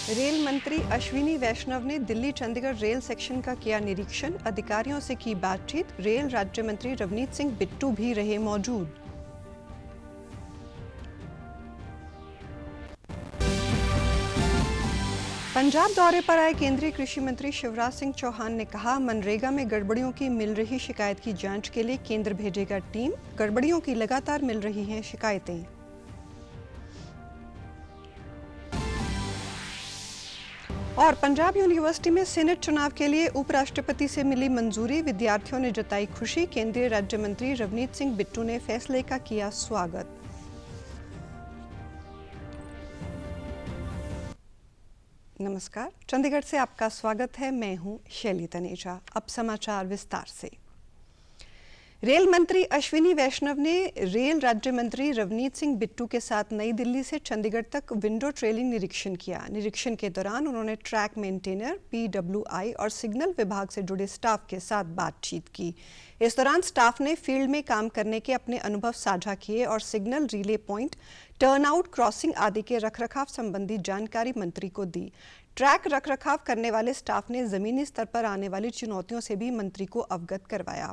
Rail मंत्री अश्विनी वैष्णव ने Delhi Chandigarh rail section का किया निरीक्षण, अधिकारियों से की बातचीत। रेल राज्य मंत्री रवनीत सिंह बिट्टू भी रहे मौजूद। पंजाब दौरे पर आए केंद्रीय कृषि मंत्री शिवराज सिंह चौहान ने कहा, मनरेगा में गड़बड़ियों की मिल रही शिकायत की जांच के लिए केंद्र भेजेगा टीम। गड़बड़ियों की लगातार मिल रही हैं शिकायतें। और पंजाब यूनिवर्सिटी में सीनेट चुनाव के लिए उपराष्ट्रपति से मिली मंजूरी, विद्यार्थियों ने जताई खुशी। केंद्रीय राज्य मंत्री रवनीत सिंह बिट्टू ने फैसले का किया स्वागत। नमस्कार, चंडीगढ़ से आपका स्वागत है। मैं हूं शैली तनेजा। अब समाचार विस्तार से। रेल मंत्री अश्विनी वैष्णव ने रेल राज्य मंत्री रवनीत सिंह बिट्टू के साथ नई दिल्ली से चंडीगढ़ तक विंडो ट्रेलिंग निरीक्षण किया। निरीक्षण के दौरान उन्होंने ट्रैक मेंटेनर, PWI और सिग्नल विभाग से जुड़े स्टाफ के साथ बातचीत की। इस दौरान स्टाफ ने फील्ड में काम करने के अपने अनुभव साझा किए और signal relay point, turnout, crossing आदि के रखरखाव संबंधी जानकारी मंत्री को दी। ट्रैक रखरखाव करने वाले स्टाफ ने जमीनी स्तर पर आने वाली चुनौतियों से भी मंत्री को अवगत करवाया।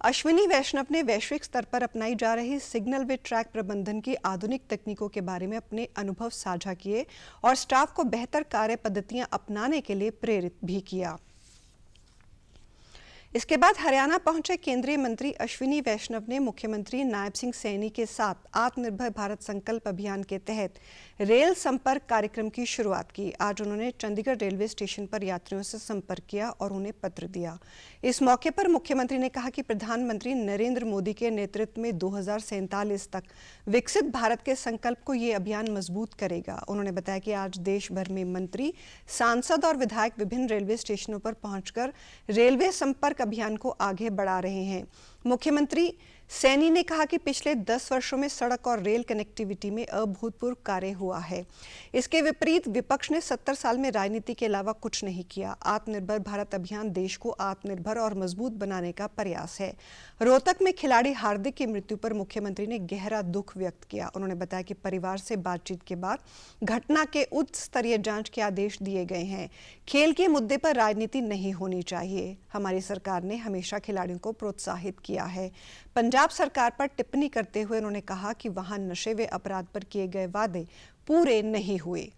अश्विनी वैष्णव ने वैश्विक स्तर पर अपनाई जा रही सिग्नल व ट्रैक प्रबंधन की आधुनिक तकनीकों के बारे में अपने अनुभव साझा किए और स्टाफ को बेहतर कार्य पद्धतियां अपनाने के लिए प्रेरित भी किया। इसके बाद हरियाणा पहुंचे केंद्रीय मंत्री अश्विनी वैष्णव ने मुख्यमंत्री नायब सिंह सैनी के साथ आत्मनिर्भर भारत संकल्प अभियान के तहत रेल संपर्क कार्यक्रम की शुरुआत की। आज उन्होंने चंडीगढ़ रेलवे स्टेशन पर यात्रियों से संपर्क किया और उन्हें पत्र दिया। इस मौके पर मुख्यमंत्री ने कहा कि प्रधानमंत्री नरेंद्र मोदी के नेतृत्व में 2047 तक विकसित भारत के संकल्प को ये अभियान मजबूत करेगा। उन्होंने बताया कि आज देश भर में मंत्री, सांसद और विधायक विभिन्न रेलवे स्टेशनों पर पहुंचकर रेलवे संपर्क अभियान को आगे बढ़ा रहे हैं। मुख्यमंत्री सैनी ने कहा कि पिछले 10 वर्षों में सड़क और रेल कनेक्टिविटी में अभूतपूर्व कार्य हुआ है। इसके विपरीत विपक्ष ने 70 साल में राजनीति के अलावा कुछ नहीं किया। आत्मनिर्भर भारत अभियान देश को आत्मनिर्भर और मजबूत बनाने का प्रयास है। रोहतक में खिलाड़ी हार्दिक की मृत्यु पर मुख्यमंत्री ने गहरा दुख व्यक्त किया। उन्होंने बताया कि परिवार से बातचीत के बाद घटना के उच्च स्तरीय जांच के आदेश दिए गए हैं। खेल के मुद्दे पर राजनीति नहीं होनी चाहिए। हमारी सरकार ने हमेशा खिलाड़ियों को प्रोत्साहित किया है। पंजाब सरकार पर टिप्पणी करते हुए उन्होंने कहा कि वहां नशे व अपराध पर किए गए वादे पूरे नहीं हुए।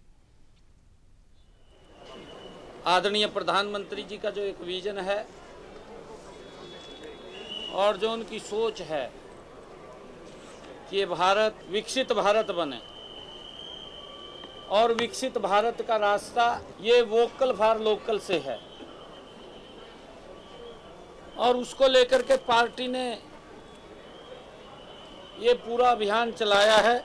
आदरणीय प्रधानमंत्री जी का जो एक विजन है और जो उनकी सोच है कि ये भारत विकसित भारत बने, और विकसित भारत का रास्ता ये वोकल फॉर लोकल से है, और उसको लेकर के पार्टी ने ये पूरा अभियान चलाया है।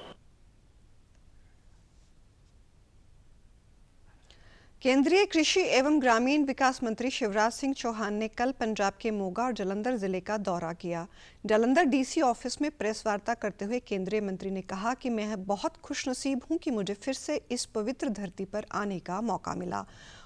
केंद्रीय कृषि एवं ग्रामीण विकास मंत्री शिवराज सिंह चौहान ने कल पंजाब के मोगा और जालंधर जिले का दौरा किया। जालंधर DC ऑफिस में प्रेस वार्ता करते हुए केंद्रीय मंत्री ने कहा कि मैं बहुत खुशनसीब हूं कि मुझे फिर से इस पवित्र धरती पर आने का मौका मिला।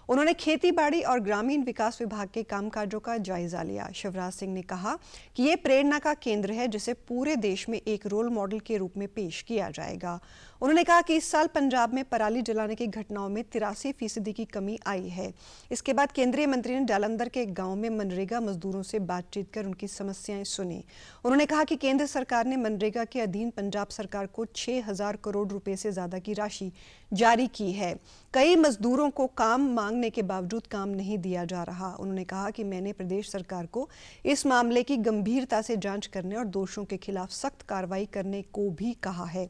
उन्होंने खेती बाड़ी और ग्रामीण विकास विभाग के कामकाजों का जायजा लिया। शिवराज सिंह ने कहा कि ये प्रेरणा का केंद्र है जिसे पूरे देश में एक रोल मॉडल के रूप में पेश किया जाएगा। उन्होंने कहा कि इस साल पंजाब में पराली जलाने की घटनाओं में 83% की कमी आई है। इसके बाद केंद्रीय मंत्री ने जालंधर के एक गांव में मनरेगा मजदूरों से बातचीत कर उनकी समस्याएं सुनी। उन्होंने कहा कि केंद्र सरकार ने मनरेगा के अधीन पंजाब सरकार को 6,000 करोड़ रुपए से ज्यादा की राशि जारी की है। कई मजदूरों को काम मांगने के बावजूद काम नहीं दिया जा रहा। उन्होंने कहा कि मैंने प्रदेश सरकार को इस मामले की गंभीरता से जांच करने और दोषियों के खिलाफ सख्त कार्रवाई करने को भी कहा है।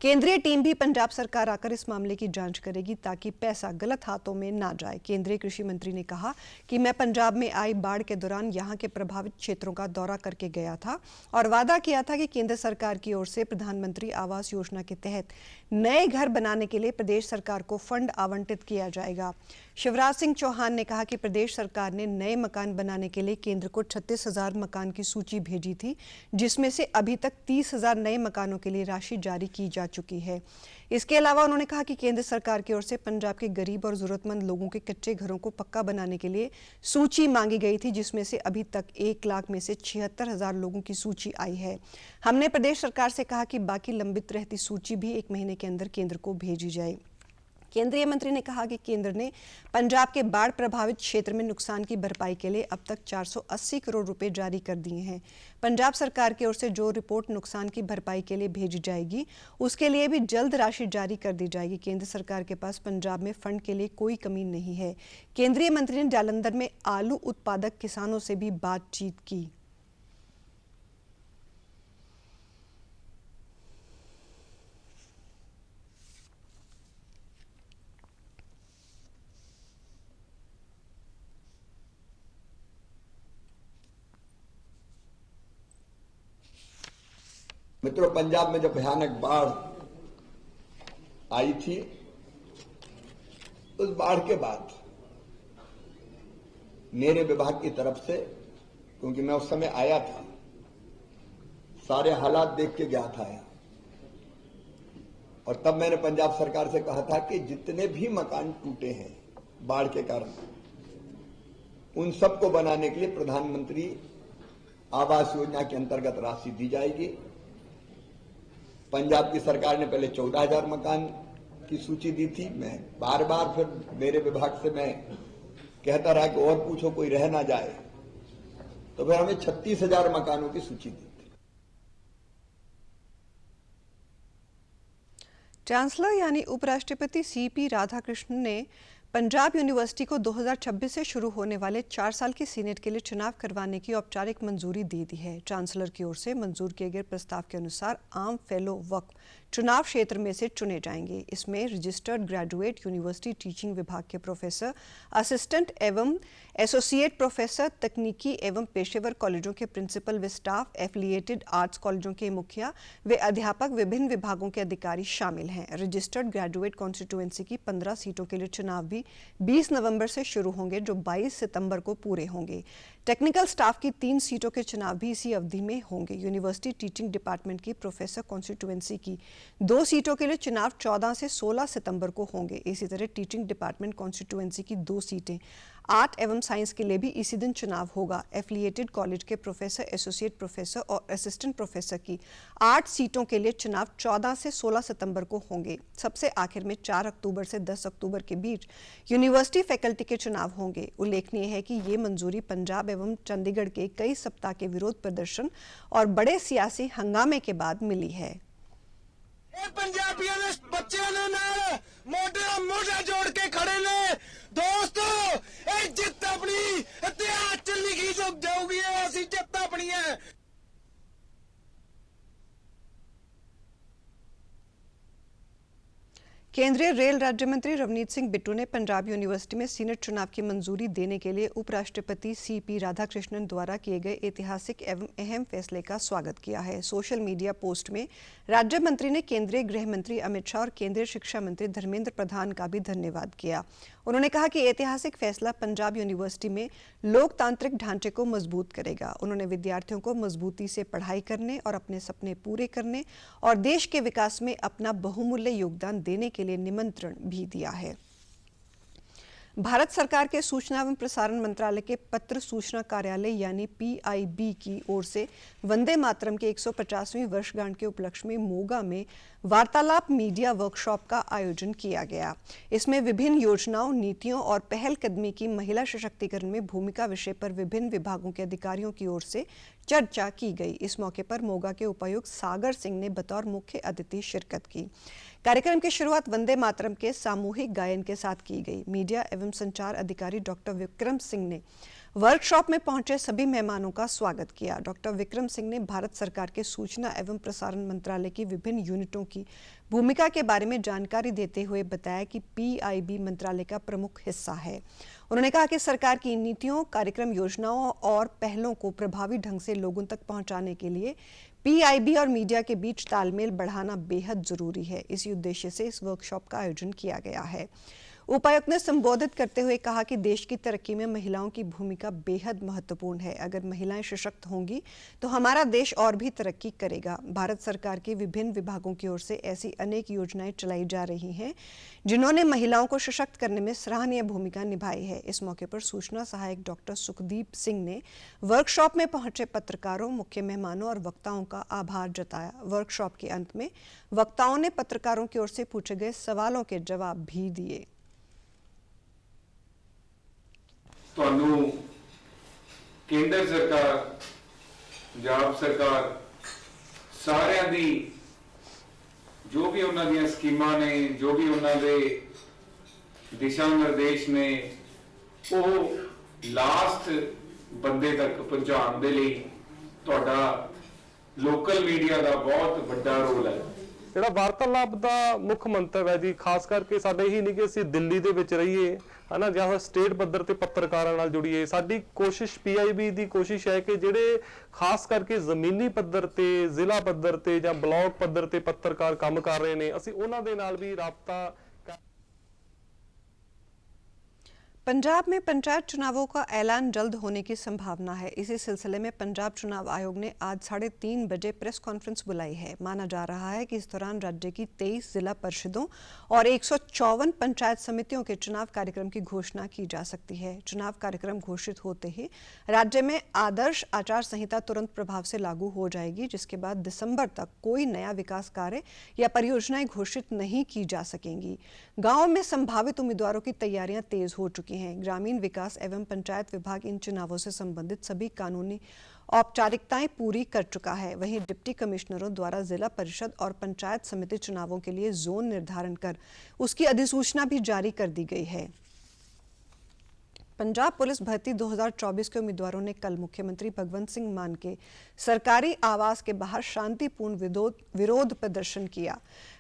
केंद्रीय टीम भी पंजाब सरकार आकर इस मामले की जांच करेगी ताकि पैसा गलत हाथों में ना जाए। केंद्रीय कृषि मंत्री ने कहा कि मैं पंजाब में आई बाढ़ के दौरान यहां के प्रभावित क्षेत्रों का दौरा करके गया था और वादा किया था कि केंद्र सरकार की ओर से प्रधानमंत्री आवास योजना के तहत नए घर बनाने के लिए प्रदेश सरकार को फंड आवंटित किया जाएगा। शिवराज सिंह चौहान ने कहा कि प्रदेश सरकार ने नए मकान बनाने के लिए केंद्र को 36,000 मकान की सूची भेजी थी, जिसमें से अभी तक 30,000 नए मकानों के लिए राशि जारी की जा चुकी है। इसके अलावा उन्होंने कहा कि केंद्र सरकार की ओर से पंजाब के गरीब और जरूरतमंद लोगों के कच्चे घरों को पक्का बनाने के लिए सूची मांगी गई थी, जिसमें से अभी तक 1 लाख में से 76,000 लोगों की सूची आई है। हमने प्रदेश सरकार से कहा कि बाकी लंबित रहती सूची भी 1 महीने के अंदर केंद्र को भेजी जाए। केंद्रीय मंत्री ने कहा कि केंद्र ने पंजाब के बाढ़ प्रभावित क्षेत्र में नुकसान की भरपाई के लिए अब तक 480 करोड़ रुपए जारी कर दिए हैं। पंजाब सरकार की ओर से जो रिपोर्ट नुकसान की भरपाई के लिए भेजी जाएगी, उसके लिए भी जल्द राशि जारी कर दी जाएगी। केंद्र सरकार के पास पंजाब में फंड के लिए कोई कमी नहीं है। केंद्रीय मंत्री ने जालंधर में आलू उत्पादक किसानों से भी बातचीत की। मित्रों, पंजाब में जब भयानक बाढ़ आई थी, उस बाढ़ के बाद मेरे विभाग की तरफ से, क्योंकि मैं उस समय आया था, सारे हालात देख के गया था यहाँ, और तब मैंने पंजाब सरकार से कहा था कि जितने भी मकान टूटे हैं बाढ़ के कारण, उन सबको बनाने के लिए प्रधानमंत्री आवास योजना के अंतर्गत राशि दी जाएगी। पंजाब की सरकार ने पहले 14,000 मकान की सूची दी थी। मैं बार बार फिर मेरे विभाग से मैं कहता रहा कि और पूछो, कोई रह ना जाए, तो फिर हमें 36,000 मकानों की सूची दी थी। चांसलर यानी उपराष्ट्रपति सीपी राधाकृष्णन ने पंजाब यूनिवर्सिटी को 2026 से शुरू होने वाले 4 साल की सीनेट के लिए चुनाव करवाने की औपचारिक मंजूरी दे दी है। चांसलर की ओर से मंजूर किए गए प्रस्ताव के अनुसार आम फेलो वक्फ चुनाव क्षेत्र में से चुने जाएंगे। इसमें रजिस्टर्ड ग्रेजुएट यूनिवर्सिटी टीचिंग विभाग के प्रोफेसर, असिस्टेंट एवं एसोसिएट प्रोफेसर, तकनीकी एवं पेशेवर कॉलेजों के प्रिंसिपल व स्टाफ, एफिलिएटेड आर्ट्स कॉलेजों के मुखिया व अध्यापक, विभिन्न विभागों के अधिकारी शामिल हैं। रजिस्टर्ड ग्रेजुएट कॉन्स्टिट्यूएंसी की 15 सीटों के लिए चुनाव भी 20 नवंबर से शुरू होंगे, जो 22 सितंबर को पूरे होंगे। टेक्निकल स्टाफ की 3 सीटों के चुनाव भी इसी अवधि में होंगे। यूनिवर्सिटी टीचिंग डिपार्टमेंट की प्रोफेसर कॉन्स्टिट्यूएंसी की 2 सीटों के लिए चुनाव 14 से 16 सितंबर को होंगे। इसी तरह टीचिंग डिपार्टमेंट कॉन्स्टिट्यूएंसी की 2 सीटें आर्ट एवं साइंस के लिए भी इसी दिन चुनाव होगा। एफिलिएटेड कॉलेज के प्रोफेसर, एसोसिएट प्रोफेसर और असिस्टेंट प्रोफेसर की 8 सीटों के लिए चुनाव 14 से 16 सितंबर को होंगे। सबसे आखिर में 4 अक्टूबर से 10 अक्टूबर के बीच यूनिवर्सिटी फैकल्टी के चुनाव होंगे। उल्लेखनीय है कि ये मंजूरी पंजाब एवं चंडीगढ़ के कई सप्ताह के विरोध प्रदर्शन और बड़े सियासी हंगामे के बाद मिली है। पंजाबियों ने बच्चों ने नाल मोढे मोढा जोड़ के खड़े ने दोस्तों, ये जित अपनी इतिहास च लिखी जाऊगी, ऐसी जित अपनी है। केंद्रीय रेल राज्य मंत्री रवनीत सिंह बिट्टू ने पंजाब यूनिवर्सिटी में सीनेट चुनाव की मंजूरी देने के लिए उपराष्ट्रपति सीपी राधाकृष्णन द्वारा किए गए ऐतिहासिक एवं अहम फैसले का स्वागत किया है। सोशल मीडिया पोस्ट में राज्य मंत्री ने केंद्रीय गृह मंत्री अमित शाह और केंद्रीय शिक्षा मंत्री धर्मेंद्र प्रधान का भी धन्यवाद किया। उन्होंने कहा कि ऐतिहासिक फैसला पंजाब यूनिवर्सिटी में लोकतांत्रिक ढांचे को मजबूत करेगा। उन्होंने विद्यार्थियों को मजबूती से पढ़ाई करने और अपने सपने पूरे करने और देश के विकास में अपना बहुमूल्य योगदान देने के लिए निमंत्रण भी दिया है। भारत सरकार के सूचना एवं प्रसारण मंत्रालय के पत्र सूचना कार्यालय यानी PIB की ओर से वंदे मातरम के 150वीं वर्षगांठ के उपलक्ष्य में मोगा में वार्तालाप मीडिया वर्कशॉप का आयोजन किया गया। इसमें विभिन्न योजनाओं, नीतियों और पहलकदमी की महिला सशक्तिकरण में भूमिका विषय पर विभिन्न विभागों के अधिकारियों की ओर से चर्चा की गई। इस मौके पर मोगा के उपायुक्त सागर सिंह ने बतौर मुख्य अतिथि शिरकत की। कार्यक्रम की शुरुआत वंदे मातरम के सामूहिक गायन के साथ की गई। मीडिया एवं संचार अधिकारी डॉक्टर विक्रम सिंह ने वर्कशॉप में पहुंचे सभी मेहमानों का स्वागत किया। डॉक्टर विक्रम सिंह ने भारत सरकार के सूचना एवं प्रसारण मंत्रालय की विभिन्न यूनिटों की भूमिका के बारे में जानकारी देते हुए बताया कि PIB मंत्रालय का प्रमुख हिस्सा है। उन्होंने कहा कि सरकार की नीतियों, कार्यक्रम, योजनाओं और पहलों को प्रभावी ढंग से लोगों तक पहुंचाने के लिए PIB और मीडिया के बीच तालमेल बढ़ाना बेहद जरूरी है। इसी उद्देश्य से इस वर्कशॉप का आयोजन किया गया है। उपायुक्त ने संबोधित करते हुए कहा कि देश की तरक्की में महिलाओं की भूमिका बेहद महत्वपूर्ण है। अगर महिलाएं सशक्त होंगी तो हमारा देश और भी तरक्की करेगा। भारत सरकार के विभिन्न विभागों की ओर से ऐसी अनेक योजनाएं चलाई जा रही हैं जिन्होंने महिलाओं को सशक्त करने में सराहनीय भूमिका निभाई है। इस मौके पर सूचना सहायक डॉक्टर सुखदीप सिंह ने वर्कशॉप में पहुंचे पत्रकारों, मुख्य मेहमानों और वक्ताओं का आभार जताया। वर्कशॉप के अंत में वक्ताओं ने पत्रकारों की ओर से पूछे गए सवालों के जवाब भी दिए। ਤੁਹਾਨੂੰ ਕੇਂਦਰ ਸਰਕਾਰ, ਪੰਜਾਬ ਸਰਕਾਰ ਸਾਰਿਆਂ ਦੀ ਜੋ ਵੀ ਉਹਨਾਂ ਦੀਆਂ ਸਕੀਮਾਂ ਨੇ, ਜੋ ਵੀ ਉਹਨਾਂ ਦੇ ਦਿਸ਼ਾ ਨਿਰਦੇਸ਼ ਨੇ, ਉਹ ਲਾਸਟ ਬੰਦੇ ਤੱਕ ਪਹੁੰਚਾਉਣ ਦੇ ਲਈ ਤੁਹਾਡਾ ਲੋਕਲ ਮੀਡੀਆ ਦਾ ਬਹੁਤ ਵੱਡਾ ਰੋਲ ਹੈ। ਜਿਹੜਾ ਵਾਰਤਾਲਾਪ ਦਾ ਮੁੱਖ ਮੰਤਵ ਹੈ ਜੀ, ਖਾਸ ਕਰਕੇ ਸਾਡੇ ਹੀ ਨਹੀਂ ਕਿ ਅਸੀਂ ਦਿੱਲੀ ਦੇ ਵਿੱਚ ਰਹੀਏ ਹਨਾ, ਜਾਂ ਸਟੇਟ ਪੱਧਰ ਤੇ ਪੱਤਰਕਾਰਾਂ ਨਾਲ ਜੁੜੀਏ। ਸਾਡੀ ਕੋਸ਼ਿਸ਼ PIB ਦੀ ਕੋਸ਼ਿਸ਼ ਹੈ ਕਿ ਜਿਹੜੇ ਖਾਸ ਕਰਕੇ ਜ਼ਮੀਨੀ ਪੱਧਰ ਤੇ, ਜ਼ਿਲ੍ਹਾ ਪੱਧਰ ਤੇ ਜਾਂ ਬਲਾਕ ਪੱਧਰ ਤੇ ਪੱਤਰਕਾਰ ਕੰਮ ਕਰ ਰਹੇ ਨੇ, ਅਸੀਂ ਉਹਨਾਂ ਦੇ ਨਾਲ ਵੀ ਰਾਬਤਾ। पंजाब में पंचायत चुनावों का ऐलान जल्द होने की संभावना है। इसी सिलसिले में पंजाब चुनाव आयोग ने आज 3:30 बजे प्रेस कॉन्फ्रेंस बुलाई है। माना जा रहा है कि इस दौरान राज्य की 23 जिला परिषदों और 154 पंचायत समितियों के चुनाव कार्यक्रम की घोषणा की जा सकती है। चुनाव कार्यक्रम घोषित होते ही राज्य में आदर्श आचार संहिता तुरंत प्रभाव से लागू हो जाएगी, जिसके बाद दिसंबर तक कोई नया विकास कार्य या परियोजनाएं घोषित नहीं की जा सकेंगी। गाँव में संभावित उम्मीदवारों की तैयारियां तेज हो चुकी हैं। ग्रामीण विकास एवं पंचायत विभाग इन चुनावों से संबंधित सभी कानूनी औपचारिकताएं पूरी कर चुका है। वहीं डिप्टी कमिश्नरों द्वारा जिला परिषद और पंचायत समिति चुनावों के लिए जोन निर्धारण कर उसकी अधिसूचना भी जारी कर दी गई है। पंजाब पुलिस भर्ती 2024 के उम्मीदवारों ने कल मुख्यमंत्री भगवंत सिंह मान के सरकारी आवास के बाहर शांतिपूर्ण विरोध प्रदर्शन किया।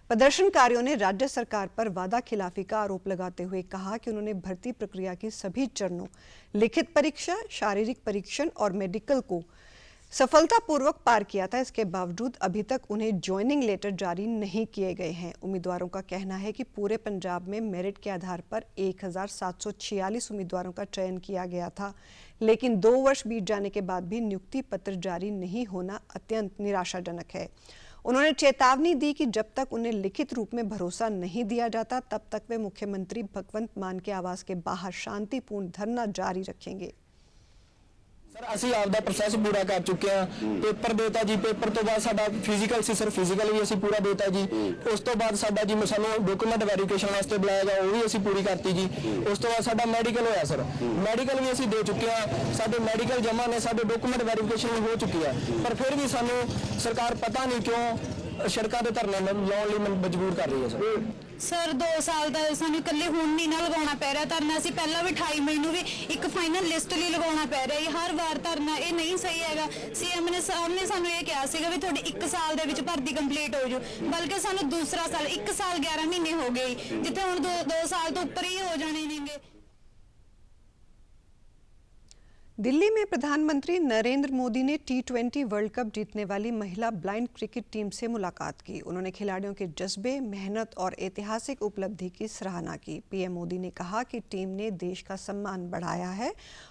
प्रदर्शनकारियों ने राज्य सरकार पर वादा खिलाफी का आरोप लगाते हुए कहा कि उन्होंने भर्ती प्रक्रिया के सभी चरणों, लिखित परीक्षा, शारीरिक परीक्षण और मेडिकल को सफलतापूर्वक पार किया था। इसके बावजूद अभी तक उन्हें ज्वाइनिंग लेटर जारी नहीं किए गए हैं। उम्मीदवारों का कहना है कि पूरे पंजाब में मेरिट के आधार पर 1746 उम्मीदवारों का चयन किया गया था, लेकिन 2 वर्ष बीत जाने के बाद भी नियुक्ति पत्र जारी नहीं होना अत्यंत निराशाजनक है। उन्होंने चेतावनी दी कि जब तक उन्हें लिखित रूप में भरोसा नहीं दिया जाता, तब तक वे मुख्यमंत्री भगवंत मान के आवास के बाहर शांतिपूर्ण धरना जारी रखेंगे। सर ਅਸੀਂ ਆਪਦਾ ਪ੍ਰੋਸੈਸ ਪੂਰਾ ਕਰ ਚੁੱਕੇ ਆ। ਪੇਪਰ ਦੇਤਾ ਜੀ, ਪੇਪਰ ਤੋਂ ਬਾਅਦ ਸਾਡਾ ਫਿਜ਼ੀਕਲ ਸੀ, ਸਰ ਫਿਜ਼ੀਕਲ ਵੀ ਅਸੀਂ ਪੂਰਾ ਦੇਤਾ ਜੀ। ਉਸ ਤੋਂ ਬਾਅਦ ਸਾਡਾ ਜੀ ਸਾਨੂੰ ਡਾਕੂਮੈਂਟ ਵੈਰੀਫਿਕੇਸ਼ਨ ਵਾਸਤੇ ਬੁਲਾਇਆ ਗਿਆ, ਉਹ ਵੀ ਅਸੀਂ ਪੂਰੀ ਕਰਤੀ ਜੀ। ਉਸ ਤੋਂ ਬਾਅਦ ਸਾਡਾ ਮੈਡੀਕਲ ਹੋਇਆ ਸਰ, ਮੈਡੀਕਲ ਵੀ ਅਸੀਂ ਦੇ ਚੁੱਕੇ ਆ। ਸਾਡੇ ਮੈਡੀਕਲ ਜਮ੍ਹਾਂ ਨੇ, ਸਾਡੇ ਡਾਕੂਮੈਂਟ ਵੈਰੀਫਿਕੇਸ਼ਨ ਹੋ ਚੁੱਕੀ ਆ, ਪਰ ਫਿਰ ਵੀ ਸਾਨੂੰ ਸਰਕਾਰ ਪਤਾ ਨਹੀਂ ਕਿਉਂ ਸੜਕਾਂ ਤੇ ਧਰਨੇ ਲਾਉਣ ਲਈ ਮਜਬੂਰ ਕਰ ਰਹੀ ਹੈ ਸਰ 2 ਸਾਲ ਦਾ ਸਾਨੂੰ ਇਕੱਲੇ ਹੁਣ ਨਹੀਂ ਨਾ ਲਗਾਉਣਾ ਪੈ ਰਿਹਾ ਧਰਨਾ। ਅਸੀਂ ਪਹਿਲਾਂ ਵੀ 28 ਮਈ ਨੂੰ ਵੀ ਇੱਕ ਫਾਈਨਲ ਲਿਸਟ ਲਈ ਲਗਾਉਣਾ ਪੈ ਰਿਹਾ ਹੈ। ਹਰ ਵਾਰ ਧਰਨਾ ਇਹ ਨਹੀਂ ਸਹੀ ਹੈਗਾ। CM ਨੇ ਸਾਹਮਣੇ ਸਾਨੂੰ ਇਹ ਕਿਹਾ ਸੀਗਾ ਵੀ ਤੁਹਾਡੀ 1 ਸਾਲ ਦੇ ਵਿੱਚ ਭਰਤੀ ਕੰਪਲੀਟ ਹੋ ਜੂ, ਬਲਕਿ ਸਾਨੂੰ ਦੂਸਰਾ ਸਾਲ 1 ਸਾਲ 11 ਮਹੀਨੇ ਹੋ ਗਏ, ਜਿੱਥੇ ਹੁਣ 2 ਸਾਲ ਤੋਂ ਉੱਪਰ ਹੀ ਹੋ ਜਾਣੇ ਨੇਗੇ। दिल्ली में प्रधानमंत्री नरेंद्र मोदी ने T20 वर्ल्ड कप जीतने वाली महिला ब्लाइंड क्रिकेट टीम से मुलाकात की। उन्होंने खिलाड़ियों के जज्बे, मेहनत और ऐतिहासिक उपलब्धि की सराहना की। PM मोदी ने कहा कि टीम ने देश का सम्मान बढ़ाया है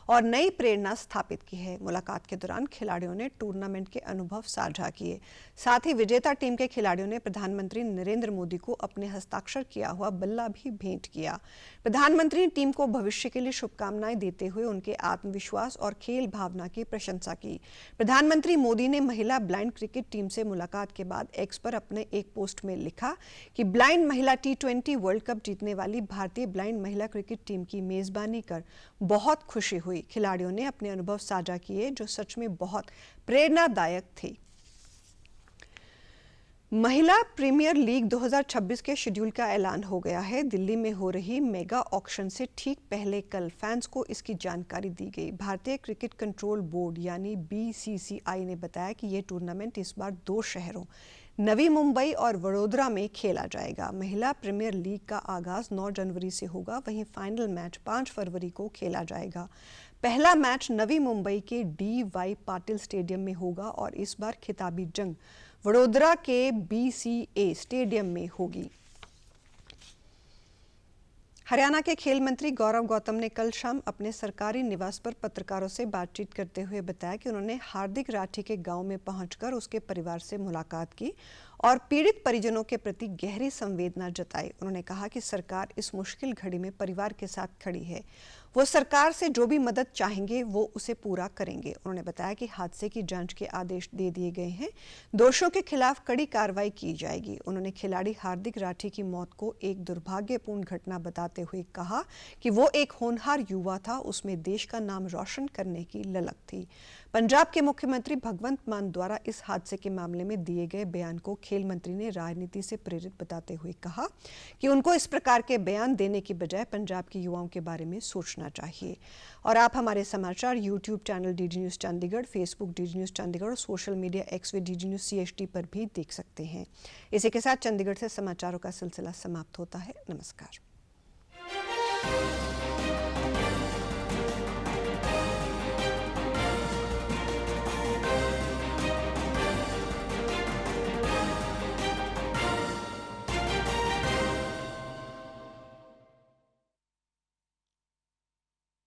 और नई प्रेरणा स्थापित की है। मुलाकात के दौरान खिलाड़ियों ने टूर्नामेंट के अनुभव साझा किए। साथ ही विजेता टीम के खिलाड़ियों ने प्रधानमंत्री नरेंद्र मोदी को अपने हस्ताक्षर किया हुआ बल्ला भी भेंट किया। प्रधानमंत्री ने टीम को भविष्य के लिए शुभकामनाएं देते हुए उनके आत्मविश्वास और खेल भावना की प्रशंसा की। प्रधानमंत्री मोदी ने महिला ब्लाइंड क्रिकेट टीम से मुलाकात के बाद एक्स पर अपने एक पोस्ट में लिखा कि ब्लाइंड महिला T20 वर्ल्ड कप जीतने वाली भारतीय ब्लाइंड महिला क्रिकेट टीम की मेजबानी कर बहुत खुशी हुई। खिलाड़ियों ने अपने अनुभव साझा किए जो सच में बहुत प्रेरणादायक थे। महिला प्रीमियर लीग 2026 के शेड्यूल का ऐलान हो गया है। दिल्ली में हो रही मेगा ऑक्शन से ठीक पहले कल फैंस को इसकी जानकारी दी गई। भारतीय क्रिकेट कंट्रोल बोर्ड यानी BCCI ने बताया कि यह टूर्नामेंट इस बार 2 शहरों नवी मुंबई और वडोदरा में खेला जाएगा। महिला प्रीमियर लीग का आगाज 9 जनवरी से होगा, वहीं फाइनल मैच 5 फरवरी को खेला जाएगा। पहला मैच नवी मुंबई के DY पाटिल स्टेडियम में होगा और इस बार खिताबी जंग वडोदरा के BCA स्टेडियम में होगी। हरियाणा के खेल मंत्री गौरव गौतम ने कल शाम अपने सरकारी निवास पर पत्रकारों से बातचीत करते हुए बताया कि उन्होंने हार्दिक राठी के गांव में पहुंचकर उसके परिवार से मुलाकात की और पीड़ित परिजनों के प्रति गहरी संवेदना जताई। उन्होंने कहा कि सरकार इस मुश्किल घड़ी में परिवार के साथ खड़ी है। वो सरकार से जो भी मदद चाहेंगे वो उसे पूरा करेंगे। उन्होंने बताया कि हादसे की जांच के आदेश दे दिए गए हैं, दोषियों के खिलाफ कड़ी कार्रवाई की जाएगी। उन्होंने खिलाड़ी हार्दिक राठी की मौत को एक दुर्भाग्यपूर्ण घटना बताते हुए कहा कि वो एक होनहार युवा था, उसमें देश का नाम रोशन करने की ललक थी। पंजाब के मुख्यमंत्री भगवंत मान द्वारा इस हादसे के मामले में दिए गए बयान को खेल मंत्री ने राजनीति से प्रेरित बताते हुए कहा कि उनको इस प्रकार के बयान देने की बजाय पंजाब के युवाओं के बारे में सोचना चाहिए। और आप हमारे समाचार YouTube channel DD news Chandigarh, Facebook DD news Chandigarh और सोशल मीडिया एक्स वे डीडी न्यूज़ CHD पर भी देख सकते हैं। इसी के साथ चंडीगढ़ से समाचारों का सिलसिला समाप्त होता है। नमस्कार।